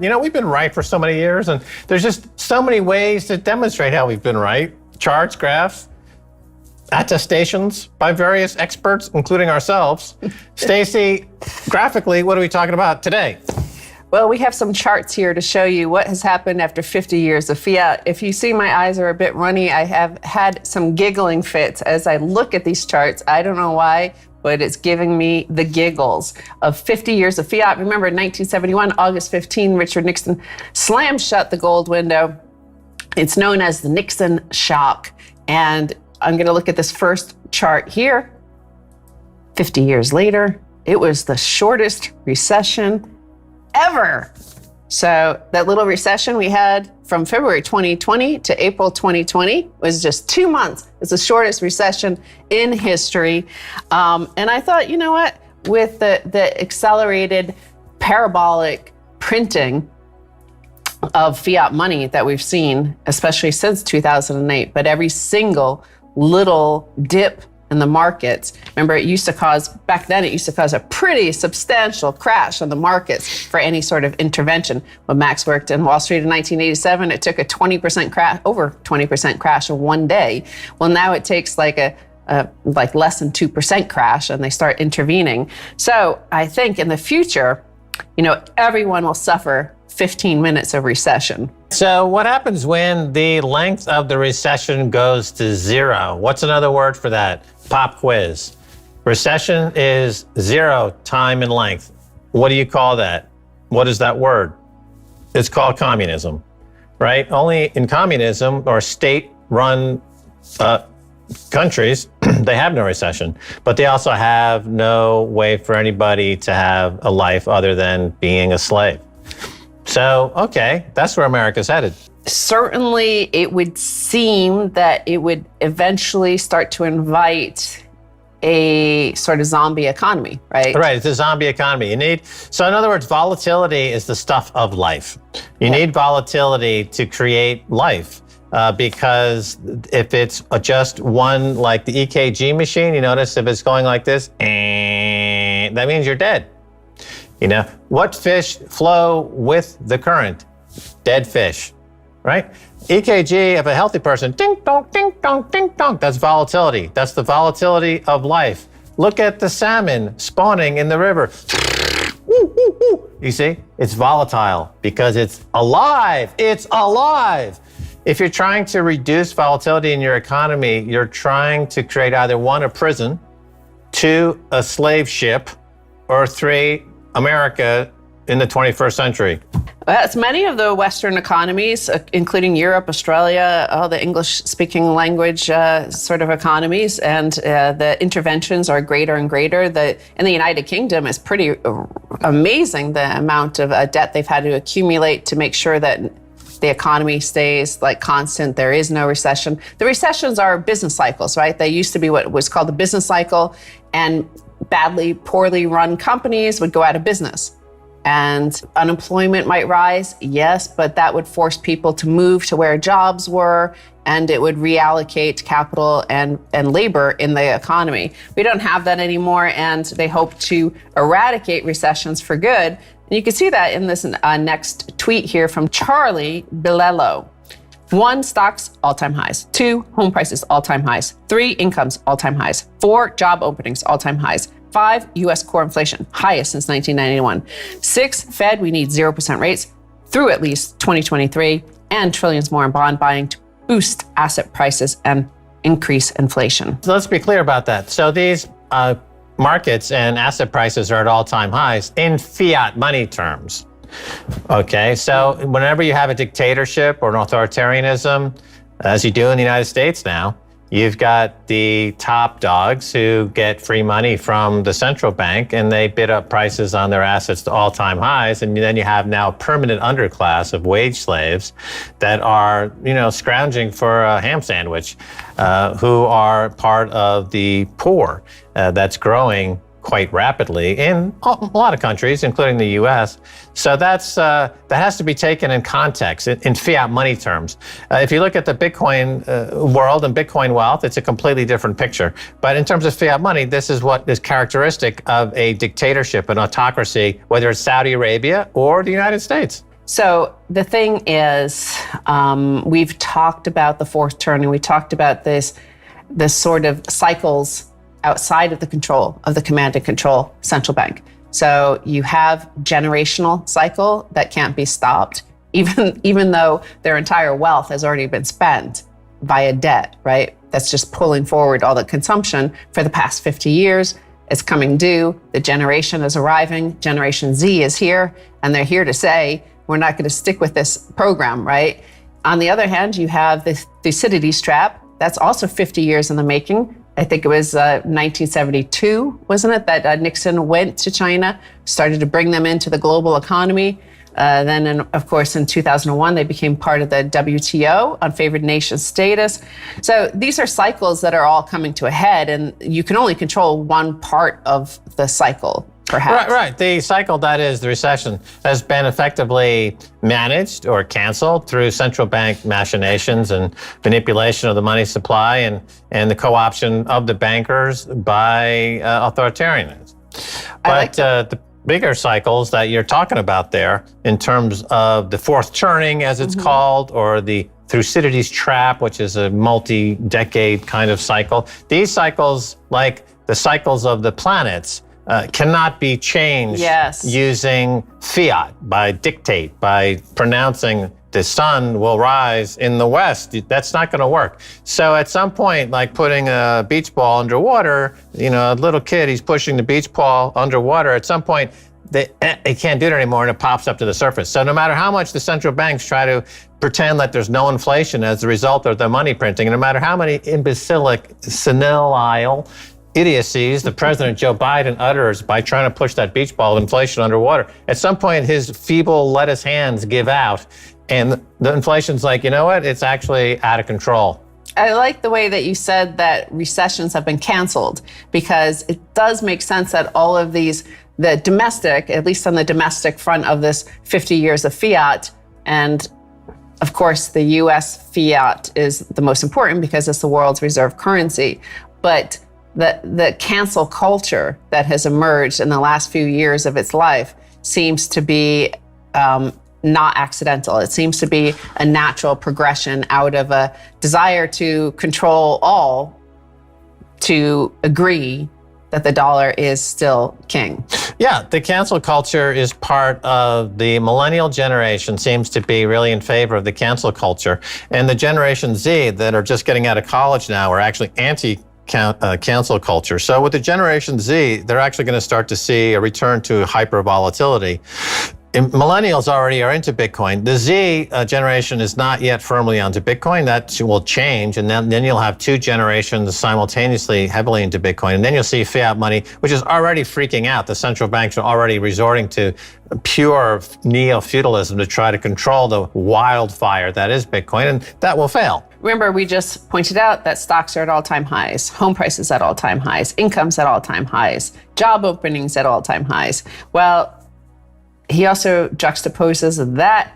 You know, we've been right for so many years, and there's just so many ways to demonstrate how we've been right. Charts, graphs, attestations by various experts, including ourselves. Stacey, graphically, what are we talking about today? Well, we have some charts here to show you what has happened after 50 years of fiat. If you see my eyes are a bit runny, I have had some giggling fits as I look at these charts. I don't know why, but it's giving me the giggles of 50 years of fiat. Remember, in 1971, August 15, Richard Nixon slammed shut the gold window. It's known as the Nixon shock. And I'm going to look at this first chart here. 50 years later, it was the shortest recession ever. So that little recession we had from February 2020 to April 2020 was just 2 months. It's the shortest recession in history. And I thought, you know what? With the accelerated parabolic printing of fiat money that we've seen, especially since 2008, but every single little dip in the markets. Remember, back then it used to cause a pretty substantial crash on the markets for any sort of intervention. When Max worked in Wall Street in 1987, it took a 20% crash, over 20% crash in one day. Well, now it takes like less than 2% crash and they start intervening. So I think in the future, you know, everyone will suffer 15 minutes of recession. So what happens when the length of the recession goes to zero? What's another word for that? Pop quiz. Recession is zero time in length. What do you call that? What is that word? It's called communism, right? Only in communism or state-run countries, they have no recession, but they also have no way for anybody to have a life other than being a slave. So, okay, that's where America's headed. Certainly, it would seem that it would eventually start to invite a sort of zombie economy, right? Right, it's a zombie economy. So in other words, volatility is the stuff of life. You need volatility to create life. Because if it's just one, like the EKG machine, you notice if it's going like this, that means you're dead. You know, what fish flow with the current? Dead fish, right? EKG of a healthy person, ding dong, ding dong, ding dong. That's volatility. That's the volatility of life. Look at the salmon spawning in the river. You see, it's volatile because it's alive. It's alive. If you're trying to reduce volatility in your economy, you're trying to create either one, a prison, two, a slave ship, or three, America in the 21st century. As many of the Western economies, including Europe, Australia, all the English-speaking language sort of economies, and the interventions are greater and greater. In the United Kingdom, it's pretty amazing the amount of debt they've had to accumulate to make sure that the economy stays like constant. There is no recession. The recessions are business cycles, right? They used to be what was called the business cycle, and poorly run companies would go out of business. And unemployment might rise, yes, but that would force people to move to where jobs were, and it would reallocate capital and labor in the economy. We don't have that anymore, and they hope to eradicate recessions for good. And you can see that in this next tweet here from Charlie Bilello. 1, stocks, all-time highs. 2, home prices, all-time highs. 3, incomes, all-time highs. 4, job openings, all-time highs. 5, U.S. core inflation, highest since 1991. 6, Fed, we need 0% rates through at least 2023, and trillions more in bond buying to boost asset prices and increase inflation. So let's be clear about that. So these markets and asset prices are at all-time highs in fiat money terms. Okay, so whenever you have a dictatorship or an authoritarianism, as you do in the United States now, you've got the top dogs who get free money from the central bank and they bid up prices on their assets to all-time highs. And then you have now a permanent underclass of wage slaves that are, scrounging for a ham sandwich, who are part of the poor that's growing quite rapidly in a lot of countries, including the U.S. So that has to be taken in context, in fiat money terms. If you look at the Bitcoin world and Bitcoin wealth, it's a completely different picture. But in terms of fiat money, this is what is characteristic of a dictatorship, an autocracy, whether it's Saudi Arabia or the United States. So the thing is, we've talked about the fourth turning. We talked about this sort of cycles outside of the control of the command and control central bank. So you have generational cycle that can't be stopped, even though their entire wealth has already been spent via debt, right? That's just pulling forward all the consumption for the past 50 years. It's coming due. The generation is arriving. Generation Z is here, and they're here to say, we're not going to stick with this program, right? On the other hand, you have the Thucydides trap. That's also 50 years in the making. I think it was 1972, wasn't it, that Nixon went to China, started to bring them into the global economy. Then, of course, in 2001, they became part of the WTO, unfavored nation status. So these are cycles that are all coming to a head, and you can only control one part of the cycle, perhaps. Right. The cycle, that is the recession, has been effectively managed or canceled through central bank machinations and manipulation of the money supply and the co-option of the bankers by authoritarians. But the bigger cycles that you're talking about there, in terms of the fourth turning, as it's called, or the Thucydides trap, which is a multi-decade kind of cycle. These cycles, like the cycles of the planets, cannot be changed using fiat, by dictate, by pronouncing the sun will rise in the west. That's not going to work. So at some point, like putting a beach ball underwater, a little kid, he's pushing the beach ball underwater. At some point, they can't do it anymore, and it pops up to the surface. So no matter how much the central banks try to pretend that there's no inflation as a result of the money printing, and no matter how many imbecilic, senile idiocies the President Joe Biden utters by trying to push that beach ball of inflation underwater, at some point his feeble lettuce hands give out, and the inflation's like, you know what? It's actually out of control. I like the way that you said that recessions have been canceled, because it does make sense that all of these, the domestic, at least on the domestic front of this 50 years of fiat, and of course the US fiat is the most important because it's the world's reserve currency, but the cancel culture that has emerged in the last few years of its life seems to be not accidental. It seems to be a natural progression out of a desire to control all, to agree that the dollar is still king. Yeah, the cancel culture is part of the millennial generation, seems to be really in favor of the cancel culture. And the Generation Z that are just getting out of college now are actually cancel culture. So with the Generation Z, they're actually going to start to see a return to hyper volatility. Millennials already are into Bitcoin. The Z generation is not yet firmly onto Bitcoin. That will change, and then you'll have two generations simultaneously heavily into Bitcoin. And then you'll see fiat money, which is already freaking out. The central banks are already resorting to pure neo-feudalism to try to control the wildfire that is Bitcoin, and that will fail. Remember, we just pointed out that stocks are at all-time highs, home prices at all-time highs, incomes at all-time highs, job openings at all-time highs. Well, he also juxtaposes that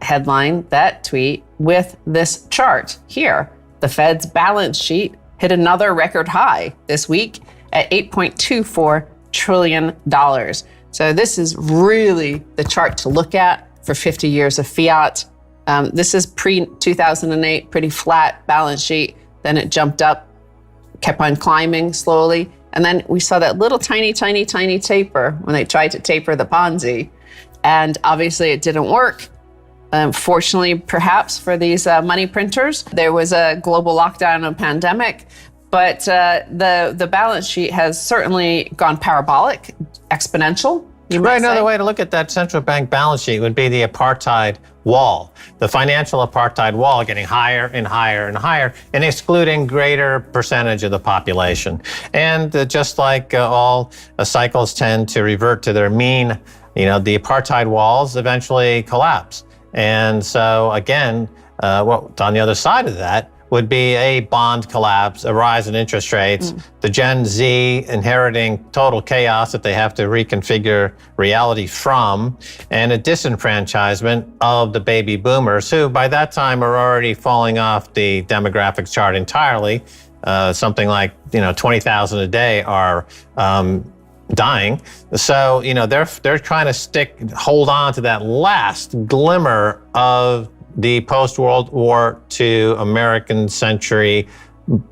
headline, that tweet, with this chart here. The Fed's balance sheet hit another record high this week at $8.24 trillion. So this is really the chart to look at for 50 years of fiat. This is pre-2008, pretty flat balance sheet. Then it jumped up, kept on climbing slowly. And then we saw that little tiny taper when they tried to taper the Ponzi. And obviously it didn't work. Fortunately, perhaps for these money printers, there was a global lockdown and pandemic, but the balance sheet has certainly gone parabolic, exponential. Right, another way to look at that central bank balance sheet would be the apartheid wall, the financial apartheid wall, getting higher and higher and higher, and excluding greater percentage of the population. And just like all cycles tend to revert to their mean, the apartheid walls eventually collapse. And so again, what on the other side of that would be a bond collapse, a rise in interest rates, the Gen Z inheriting total chaos that they have to reconfigure reality from, and a disenfranchisement of the baby boomers, who by that time are already falling off the demographics chart entirely. Something like 20,000 a day are dying. So, they're trying to hold on to that last glimmer of the post-World War II American century,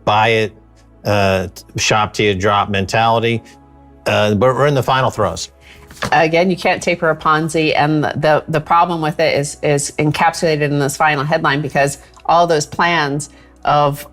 buy it, shop till you drop mentality. But we're in the final throes. Again, you can't taper a Ponzi, and the problem with it is encapsulated in this final headline, because all those plans of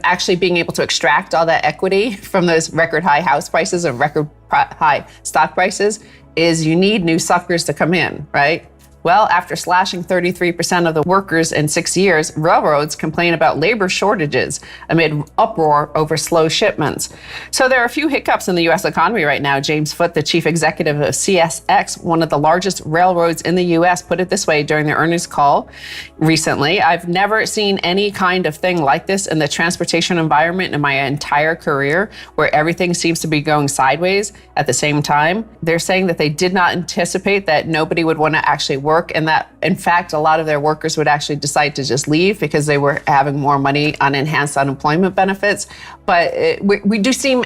actually being able to extract all that equity from those record high house prices and record high stock prices is you need new suckers to come in, right? Well, after slashing 33% of the workers in 6 years, railroads complain about labor shortages amid uproar over slow shipments. So there are a few hiccups in the U.S. economy right now. James Foote, the chief executive of CSX, one of the largest railroads in the U.S., put it this way during the earnings call recently: "I've never seen any kind of thing like this in the transportation environment in my entire career, where everything seems to be going sideways at the same time." They're saying that they did not anticipate that nobody would want to actually work, and that, in fact, a lot of their workers would actually decide to just leave because they were having more money on enhanced unemployment benefits. But we do seem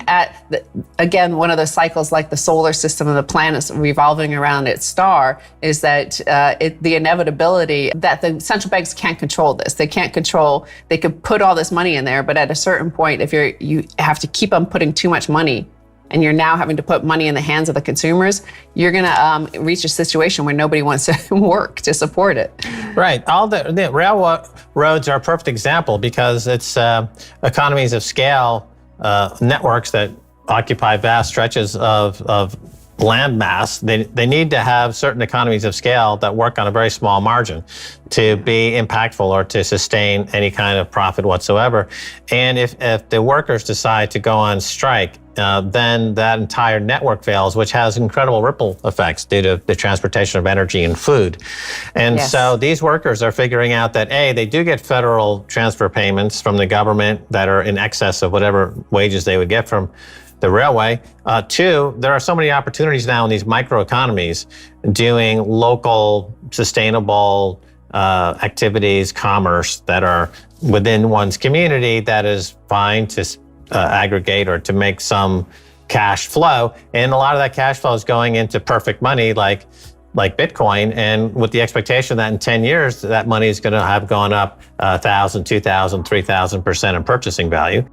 again, one of the cycles, like the solar system of the planet revolving around its star, is that the inevitability that the central banks can't control this. They could put all this money in there, but at a certain point, if you have to keep on putting too much money, and you're now having to put money in the hands of the consumers, you're going to reach a situation where nobody wants to work to support it. Right. All the railroads are a perfect example, because it's economies of scale, networks that occupy vast stretches of land mass. They need to have certain economies of scale that work on a very small margin to be impactful or to sustain any kind of profit whatsoever. And if the workers decide to go on strike, then that entire network fails, which has incredible ripple effects due to the transportation of energy and food. And Yes. So these workers are figuring out that, A, they do get federal transfer payments from the government that are in excess of whatever wages they would get from the railway. Two, there are so many opportunities now in these microeconomies doing local, sustainable activities, commerce that are within one's community that is fine to aggregate or to make some cash flow. And a lot of that cash flow is going into perfect money like Bitcoin, and with the expectation that in 10 years, that money is going to have gone up 1,000, 2,000, 3,000% in purchasing value.